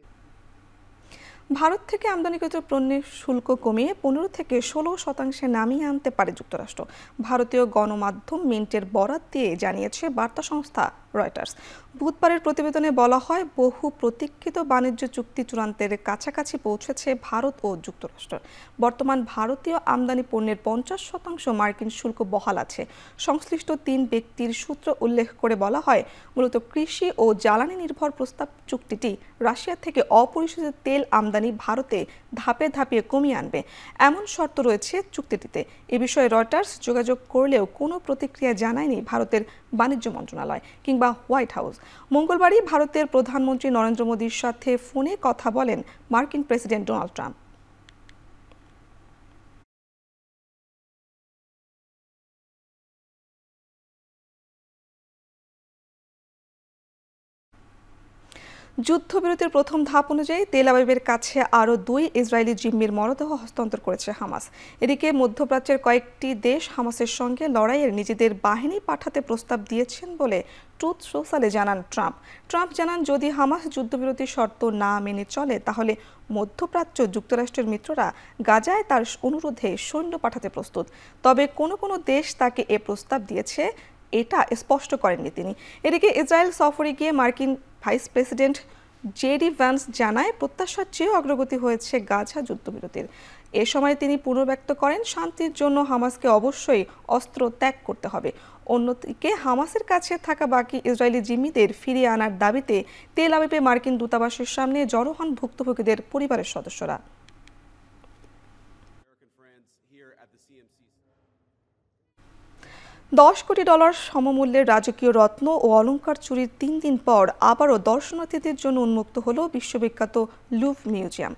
Bharat থেকে আমদানিকৃত পণ্যের শুল্ক কমিয়ে ১৫ থেকে ১৬% নামিয়ে আনতে পারে যুক্তরাষ্ট্র। ভারতীয় গণমাধ্যম মিন্টের বরাত দিয়ে জানিয়েছে বার্তা সংস্থা রয়টার্স। বুধবারের প্রতিবেদনে বলা হয়, বহু প্রতীক্ষিত বাণিজ্য চুক্তি চূড়ান্তের কাছাকাছি পৌঁছেছে ভারত ও যুক্তরাষ্ট্র। বর্তমান ভারতীয় আমদানি পণ্যের ৫০% মার্কিন শুল্ক বহাল আছে। সংশ্লিষ্ট ৩ ব্যক্তির সূত্র উল্লেখ করে বলা হয়, মূলত কৃষি ও জ্বালানি নির্ভর প্রস্তাব চুক্তিটি রাশিয়া থেকে অপরিশোধিত তেল আমদানি ভারতে ধাপে ধাপে কমিয়ে আনবে এমন শর্ত রয়েছে চুক্তিটিতে। এ বিষয়ে রয়টার্স যোগাযোগ করলেও কোনো প্রতিক্রিয়া জানায়নি ভারতের বাণিজ্য মন্ত্রণালয় কিংবা হোয়াইট হাউস। মঙ্গলবারই ভারতের প্রধানমন্ত্রী নরেন্দ্র মোদীর সাথে ফোনে কথা বলেন মার্কিন প্রেসিডেন্ট ডোনাল্ড ট্রাম্প। যুদ্ধবিরতির প্রথম ধাপ অনুযায়ী তেল আবিবের কাছে আরও ২ ইসরায়েলি জিম্মির মরদেহ হস্তান্তর করেছে হামাস। এদিকে মধ্যপ্রাচ্যের কয়েকটি দেশ হামাসের সঙ্গে লড়াইয়ের নিজেদের বাহিনী পাঠাতে প্রস্তাব দিয়েছেন বলে ট্রুথ সোশ্যালে জানান ট্রাম্প। ট্রাম্প জানান, যদি হামাস যুদ্ধবিরতির শর্ত না মেনে চলে তাহলে মধ্যপ্রাচ্য যুক্তরাষ্ট্রের মিত্ররা গাজায় তার অনুরোধে সৈন্য পাঠাতে প্রস্তুত। তবে কোনো দেশ তাকে এ প্রস্তাব দিয়েছে এটা স্পষ্ট করেননি তিনি। এদিকে ইসরায়েল সফরে গিয়ে মার্কিন ভাইস প্রেসিডেন্ট জেডি ভ্যান্স জানায়, প্রত্যাশার চেয়ে অগ্রগতি হয়েছে গাজা যুদ্ধবিরতির। এ সময় তিনি পুনর্ব্যক্ত করেন, শান্তির জন্য হামাসকে অবশ্যই অস্ত্র ত্যাগ করতে হবে। অন্যদিকে হামাসের কাছে থাকা বাকি ইসরায়েলি জিম্মিদের ফিরিয়ে আনার দাবিতে তেল আবিবে মার্কিন দূতাবাসের সামনে জড়ো হন ভুক্তভোগীদের পরিবারের সদস্যরা। $10 কোটি সমমূল্যের রাজকীয় রত্ন ও অলংকার চুরির ৩ দিন পর আবারও দর্শনার্থীদের জন্য উন্মুক্ত হল বিশ্ববিখ্যাত লুভ মিউজিয়াম।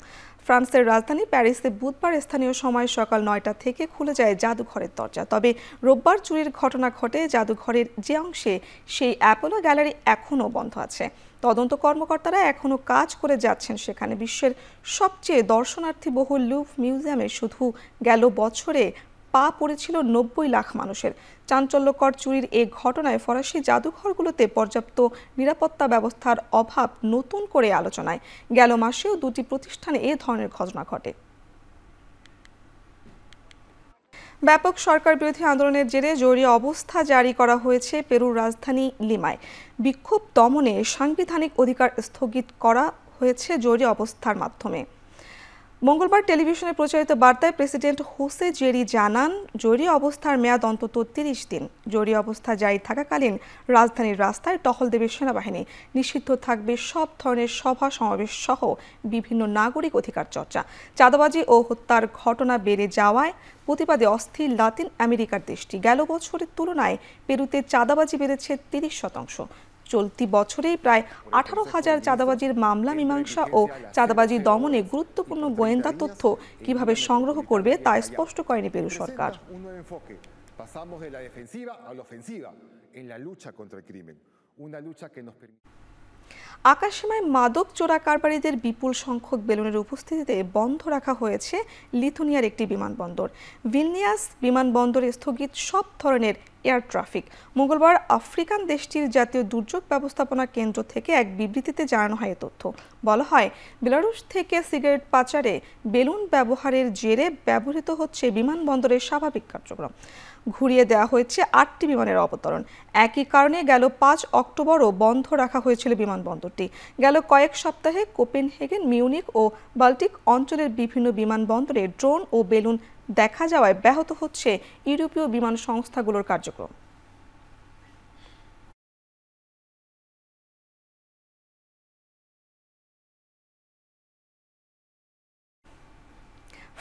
ফ্রান্সের রাজধানী প্যারিসে বুধবার স্থানীয় সময় সকাল ৯টা থেকে খুলে যায় জাদুঘরের দরজা। তবে রোববার চুরির ঘটনা ঘটে জাদুঘরের যে অংশে সেই অ্যাপোলো গ্যালারি এখনও বন্ধ আছে। তদন্ত কর্মকর্তারা এখনও কাজ করে যাচ্ছেন সেখানে। বিশ্বের সবচেয়ে দর্শনার্থী বহুল লুভ মিউজিয়ামে শুধু গেল বছরে পা পড়েছিল ৯০ লাখ মানুষের। চাঞ্চল্যকর চুরির এ ঘটনায় ফরাসি জাদুঘরগুলোতে পর্যাপ্ত নিরাপত্তা ব্যবস্থার অভাব নতুন করে আলোচনায়। গেল মাসেও ২টি প্রতিষ্ঠানে এ ধরনের ঘটনা ঘটে। ব্যাপক সরকার বিরোধী আন্দোলনের জেরে জরুরি অবস্থা জারি করা হয়েছে পেরুর রাজধানী লিমায়। বিক্ষোভ দমনে সাংবিধানিক অধিকার স্থগিত করা হয়েছে জরুরি অবস্থার মাধ্যমে। মঙ্গলবার টেলিভিশনে প্রচারিত বার্তায় প্রেসিডেন্ট হোসে জেরি জানান, জরুরি অবস্থার মেয়াদ অন্তত ৩০ দিন। জরুরি অবস্থা জারি থাকাকালীন রাজধানীর রাস্তায় টহল দেবে সেনাবাহিনী। নিষিদ্ধ থাকবে সব ধরনের সভা সমাবেশ সহ বিভিন্ন নাগরিক অধিকার চর্চা। চাঁদাবাজি ও হত্যার ঘটনা বেড়ে যাওয়ায় প্রতিবাদে অস্থির লাতিন আমেরিকার দেশটি। গেল বছরের তুলনায় পেরুতে চাঁদাবাজি বেড়েছে ৩০%। চলতি বছরেই প্রায় ১৮,০০০ চাঁদাবাজির মামলা মীমাংসা ও চাঁদাবাজি দমনে গুরুত্বপূর্ণ গোয়েন্দা তথ্য কিভাবে সংগ্রহ করবে তা স্পষ্ট করেনি পেরু সরকার। আকাশসীমায় মাদক চোরা কারবারিদের বিপুল সংখ্যক বেলুনের উপস্থিতিতে বন্ধ রাখা হয়েছে লিথুনিয়ার একটি বিমানবন্দর। ভিলনিয়াস বিমানবন্দরে স্থগিত সব ধরনের এয়ার ট্রাফিক। মঙ্গলবার আফ্রিকান দেশটির জাতীয় দুর্যোগ ব্যবস্থাপনা কেন্দ্র থেকে এক বিবৃতিতে জানানো হয় এ তথ্য। বলা হয়, বেলারুশ থেকে সিগারেট পাচারে বেলুন ব্যবহারের জেরে ব্যবহৃত হচ্ছে বিমানবন্দরের স্বাভাবিক কার্যক্রম। ঘুরিয়ে দেওয়া হয়েছে 8টি বিমানের অবতরণ। একই কারণে গেল 5 অক্টোবরও বন্ধ রাখা হয়েছিল বিমানবন্দরটি। গেল কয়েক সপ্তাহে কোপেনহেগেন, মিউনিক ও বাল্টিক অঞ্চলের বিভিন্ন বিমানবন্দরে ড্রোন ও বেলুন দেখা যাওয়ায় ব্যাহত হচ্ছে ইউরোপীয় বিমান সংস্থাগুলোর কার্যক্রম।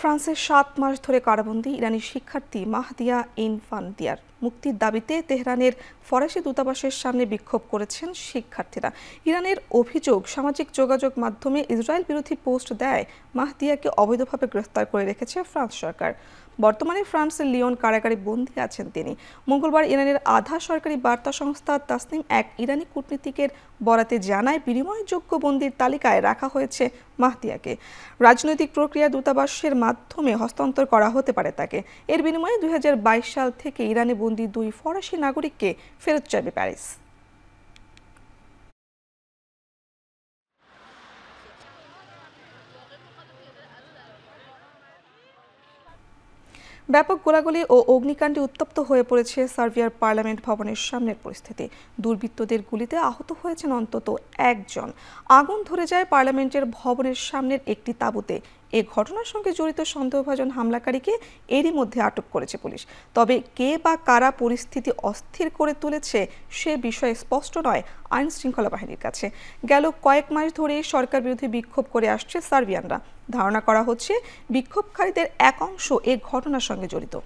ফ্রান্সের 7 মাস ধরে কারাবন্দী ইরানি শিক্ষার্থী মাহদিয়া ইনফান্তিয়ার মুক্তির দাবিতে তেহরানের ফরাসি দূতাবাসের সামনে বিক্ষোভ করেছেন শিক্ষার্থীরা। ইরানের অভিযোগ, সামাজিক যোগাযোগ মাধ্যমে ইসরায়েল বিরোধী পোস্ট দেয় মাহদিয়াকে অবৈধভাবে গ্রেফতার করে রেখেছে ফ্রান্স সরকার। বর্তমানে ফ্রান্সের লিওন কারাগারে বন্দী আছেন তিনি। মঙ্গলবার ইরানের আধা সরকারি বার্তা সংস্থা তাসনিম এক ইরানি কূটনীতিকের বরাতে জানায়, বিনিময়যোগ্য বন্দীর তালিকায় রাখা হয়েছে মাহদিয়াকে। রাজনৈতিক প্রক্রিয়া দূতাবাসের মাধ্যমে হস্তান্তর করা হতে পারে তাকে। এর বিনিময়ে 2022 সাল থেকে ইরানে বন্দী 2 ফরাসি নাগরিককে ফেরত চাইবে প্যারিস। ব্যাপক গোলাগুলি ও অগ্নিকাণ্ডে উত্তপ্ত হয়ে পড়েছে সার্বিয়ার পার্লামেন্ট ভবনের সামনের পরিস্থিতি। দুর্বৃত্তদের গুলিতে আহত হয়েছেন অন্তত 1 জন। আগুন ধরে যায় পার্লামেন্টের ভবনের সামনের একটি তাঁবুতে। এ ঘটনার সঙ্গে জড়িত সন্দেহভাজন হামলাকারীকে এরই মধ্যে আটক করেছে পুলিশ। তবে কে বা কারা পরিস্থিতি অস্থির করে তুলেছে সে বিষয়ে স্পষ্ট নয় আইন শৃঙ্খলা বাহিনীর কাছে। গেল কয়েক মাস ধরে সরকার বিরোধী বিক্ষোভ করে আসছে সার্বিয়ানরা। ধারণা করা হচ্ছে বিক্ষোভকারীদের এক অংশ এ ঘটনার সঙ্গে জড়িত।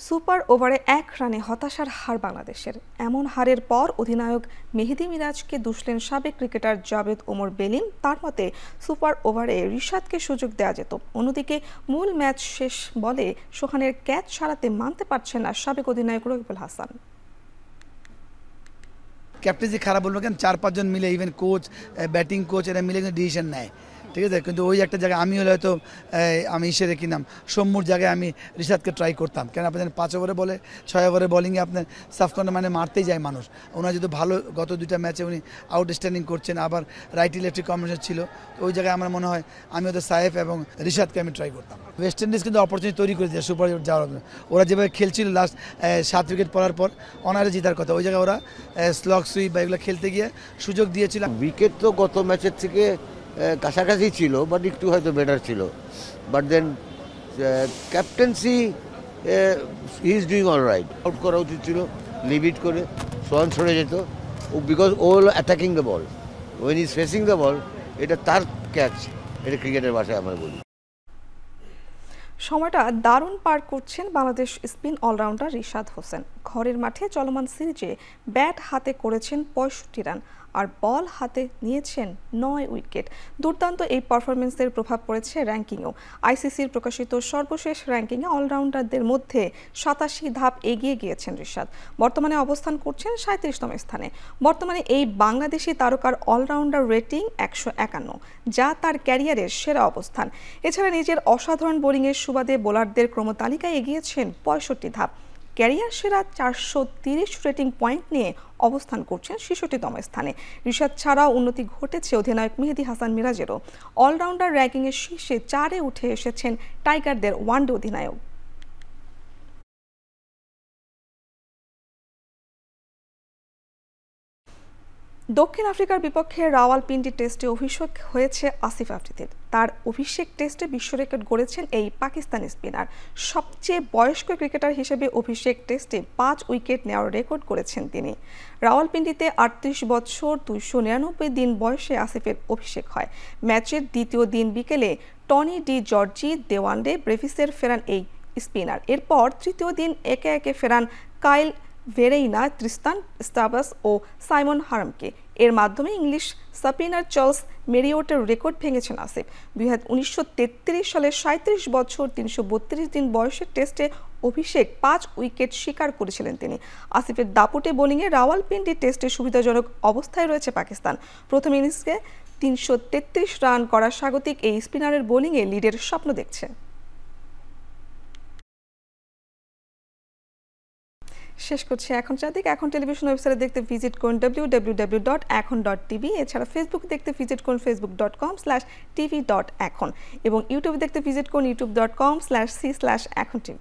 সুপার ওভারে 1 রানে হতাশার হার বাংলাদেশের। এমন হারের পর অধিনায়ক মেহেদী মিরাজকে দুষলেন সাবেক ক্রিকেটার জাভেদ ওমর বেলিম। তার মতে সুপার ওভারে রিশাদকে সুযোগ দেওয়া যেত। অন্যদিকে মূল ম্যাচ শেষ বলে সোহানের ক্যাচ সারাতে মানতে পারছেন না সাবেক অধিনায়ক রকিবুল হাসান। ক্যাপ্টেন্সি খারাপ বলবো কেন, 4-5 জন মিলে, ইভেন কোচ, ব্যাটিং কোচ, এরা মিলে কিন্তু ডিসিশন নেয়, ঠিক আছে। কিন্তু ওই একটা জায়গায় আমি হলে হয়তো আমি হিসেবে কি নাম সম্মুর জায়গায় আমি রিশাদকে ট্রাই করতাম। কেন আপনার 5 ওভারে বলে 6 ওভারে বলিংয়ে আপনার সাফকর্নার মানে মারতেই যায় মানুষ। ওনার যদি ভালো গত 2টা ম্যাচে উনি আউটস্ট্যান্ডিং করছেন, আবার রাইট লেফটি কম্বিনেশন ছিল, তো ওই জায়গায় আমার মনে হয় আমি হয়তো সাইফ এবং রিশাদকে আমি ট্রাই করতাম। ওয়েস্ট ইন্ডিজ কিন্তু অপরচুনিটি তৈরি করেছে সুপার যাওয়ার জন্য। ওরা যেভাবে খেলছিল লাস্ট 7 উইকেট পড়ার পর অনারে জেতার কথা, ওই জায়গায় ওরা স্লগ সুইপ বা এগুলো খেলতে গিয়ে সুযোগ দিয়েছিল। উইকেট তো গত ম্যাচের থেকে কাছাকাছি ছিল, বাট একটু হয়তো বেটার ছিল। But then captaincy he is doing all right. Out করা উচিত ছিল, লিভ ইট করে সোয়ান সরে যেত, বিকজ ও হলো attacking the ball, when is facing the ball, এটা তার ক্যাচ, এটা ক্রিকেটের ভাষায় আমরা বলি। সময়টা দারুণ পার করছেন বাংলাদেশ স্পিন অলরাউন্ডার রিশাদ হোসেন। ঘরের মাঠে চলমান সিরিজে ব্যাট হাতে করেছেন 65 রান আর বল হাতে নিয়েছেন 9 উইকেট। দুর্দান্ত এই পারফরমেন্সের প্রভাব পড়েছে র্যাঙ্কিংয়েও। আইসিসির প্রকাশিত সর্বশেষ র্যাঙ্কিংয়ে অলরাউন্ডারদের মধ্যে 87 ধাপ এগিয়ে গিয়েছেন রিশাদ। বর্তমানে অবস্থান করছেন 37তম স্থানে। বর্তমানে এই বাংলাদেশি তারকার অলরাউন্ডার রেটিং 151, যা তার ক্যারিয়ারের সেরা অবস্থান। এছাড়া নিজের অসাধারণ বোলিংয়ের সুবাদে বোলারদের ক্রমতালিকায় এগিয়েছেন 65 ধাপ। ক্যারিয়ার সেরা 430 রেটিং পয়েন্ট নিয়ে অবস্থান করছেন 66তম স্থানে। রিশাদ ছাড়াও উন্নতি ঘটেছে অধিনায়ক মেহেদী হাসান মিরাজেরও। অলরাউন্ডার র্যাঙ্কিংয়ের শীর্ষে 4-এ উঠে এসেছেন টাইগারদের ওয়ানডে অধিনায়ক। দক্ষিণ আফ্রিকার বিপক্ষে রাওয়ালপিন্ডি টেস্টে অভিষেক হয়েছে আসিফ আফ্রিদির। তার অভিষেক টেস্টে বিশ্ব রেকর্ড গড়েছেন এই পাকিস্তানি স্পিনার। সবচেয়ে বয়স্ক ক্রিকেটার হিসেবে অভিষেক টেস্টে 5 উইকেট নেওয়ার রেকর্ড করেছেন তিনি। রাওয়ালপিন্ডিতে 38 বছর 299 দিন বয়সে আসিফের অভিষেক হয়। ম্যাচের দ্বিতীয় দিন বিকেলে টনি ডি জর্জি, দেওয়ান্ডে ব্রেভিসের ফেরান এই স্পিনার। এরপর তৃতীয় দিন একে একে ফেরান কাইল ভেরেইনা, ট্রিস্তান স্টাবাস ও সাইমন হারামকে। এর মাধ্যমে ইংলিশ স্পিনার চার্লস মেরিওটের রেকর্ড ভেঙেছেন আসিফ। 1933 সালে 37 বছর 332 দিন বয়সের টেস্টে অভিষেক 5 উইকেট শিকার করেছিলেন তিনি। আসিফের দাপুটে বোলিংয়ে রাওয়ালপিন্ডি টেস্টে সুবিধাজনক অবস্থায় রয়েছে পাকিস্তান। প্রথম ইনিংসে 333 রান করা স্বাগতিক এই স্পিনারের বোলিংয়ে লিডের স্বপ্ন দেখছে। শেষ করছি এখন চাঁদিক। এখন টেলিভিশন ওয়েবসাইটে দেখতে ভিজিট করুন www.ekhon.tv। এছাড়া ফেসবুক দেখতে ভিজিট করুন facebook.com/tv.ekhon এবং ইউটিউবে দেখতে ভিজিট করুন youtube.com/c/ekhon tv।